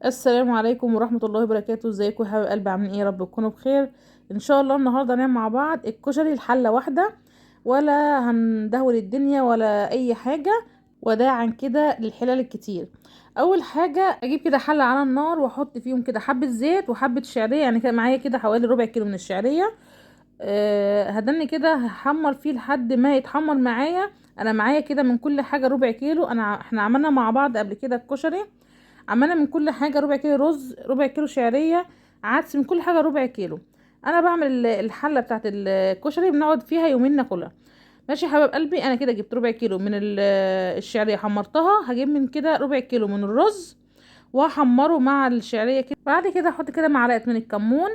السلام عليكم ورحمة الله وبركاته. ازيكم يا حبايب قلبي؟ عاملين ايه؟ يا رب تكونوا بخير ان شاء الله. النهارده نعمل مع بعض الكشري الحلة واحدة، ولا هندهول الدنيا ولا اي حاجة، وداعا كده للحلال الكتير. اول حاجة اجيب كده حلة على النار واحط فيهم كده حبة زيت وحبة شعرية، يعني كده معايا كده حوالي ربع كيلو من الشعرية. هدني كده هحمر فيه لحد ما يتحمر معايا. انا معايا كده من كل حاجة ربع كيلو. احنا عملنا مع بعض قبل كده الكشري، عمالة من كل حاجة ربع كيلو رز، ربع كيلو شعرية، عدس، من كل حاجة ربع كيلو. انا بعمل الحلة بتاعت الكشري بنقعد فيها يومين ناكلها. ماشي يا حباب قلبي، انا كده جبت ربع كيلو من الشعرية حمرتها، هجيب من كده ربع كيلو من الرز وهحمره مع الشعرية كده. بعد كده احط كده معلقة من الكمون،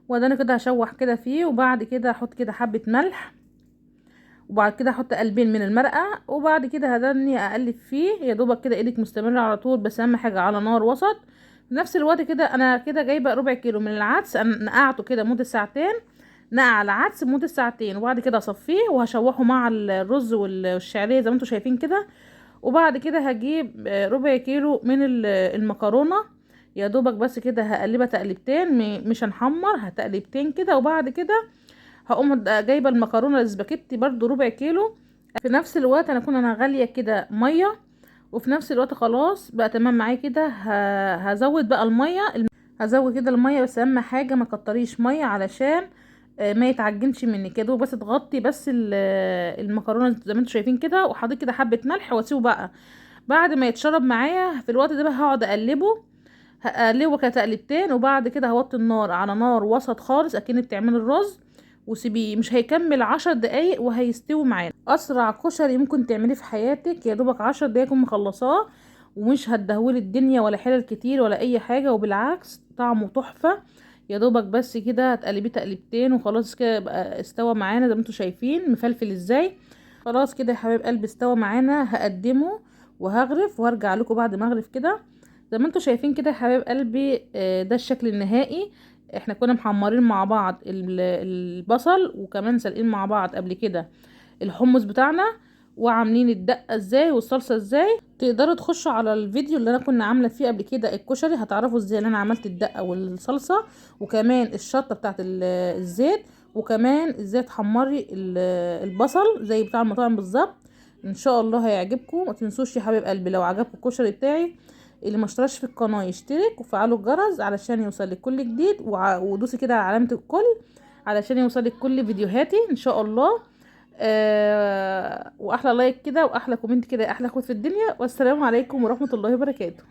وده كده هشوح كده فيه، وبعد كده احط كده حبة ملح، وبعد كده احط قلبين من المرقه، وبعد كده هدني اقلب فيه يا دوبك كده، ايدك مستمره على طول، بس اهم حاجه على نار وسط. في نفس الوقت كده انا كده جايبه ربع كيلو من العدس، انا نقعته كده مده ساعتين، نقع العدس لمده ساعتين، وبعد كده اصفيه وهشوحه مع الرز والشعريه زي ما انتم شايفين كده. وبعد كده هجيب ربع كيلو من المكرونه، يا دوبك بس كده هقلبها تقلبتين، مش هنحمر، هتقلبتين كده. وبعد كده هقوم جايبه المكرونه الاسباجيتي برضو ربع كيلو. في نفس الوقت انا غاليه كده ميه، وفي نفس الوقت خلاص بقى تمام معايا كده. هزود بقى الميه، هزود كده الميه، بس اهم حاجه ما كتريش ميه علشان ما يتعجنش منك كده، بس تغطي بس المكرونه زي ما انتم شايفين كده. وحطيت كده حبه ملح واسيبه بقى بعد ما يتشرب معايا. في الوقت ده بقى هقعد هقلبه كده تقلبتين، وبعد كده هوطي النار على نار وسط خالص اكنك بتعملي الرز، وسيبيه مش هيكمل 10 دقايق وهيستوي معانا. اسرع كشري ممكن تعمليه في حياتك، يا دوبك 10 دقايق تكون مخلصاه، ومش هتدهولي الدنيا ولا حلل كتير ولا اي حاجه، وبالعكس طعمه تحفه. يا دوبك بس كده هتقلبيه تقلبتين وخلاص كده بقى استوى معانا زي ما انتم شايفين مفلفل ازاي. خلاص كده يا حبايب قلبي استوى معانا، هقدمه وهغرف وهرجع لكم بعد ما اغرف كده. زي ما انتم شايفين كده يا حبايب قلبي، ده الشكل النهائي. احنا كنا محمرين مع بعض البصل، وكمان سالقين مع بعض قبل كده الحمص بتاعنا، وعاملين الدقه ازاي والصلصه ازاي. تقدروا تخشوا على الفيديو اللي انا كنا عامله فيه قبل كده الكشري، هتعرفوا ازاي اللي انا عملت الدقه والصلصه، وكمان الشطه بتاعت الزيت، وكمان ازاي تحمري البصل زي بتاع المطاعم بالظبط. ان شاء الله هيعجبكم. ما تنسوش يا حبيب قلبي لو عجبكم الكشري بتاعي، اللي ما اشتركش في القناه يشترك وفعلوا الجرس علشان يوصلك كل جديد، ودوسي كده على علامه الكل علشان يوصلك كل فيديوهاتي ان شاء الله. واحلى لايك كده واحلى كومنت كده، احلى اخوات في الدنيا. والسلام عليكم ورحمه الله وبركاته.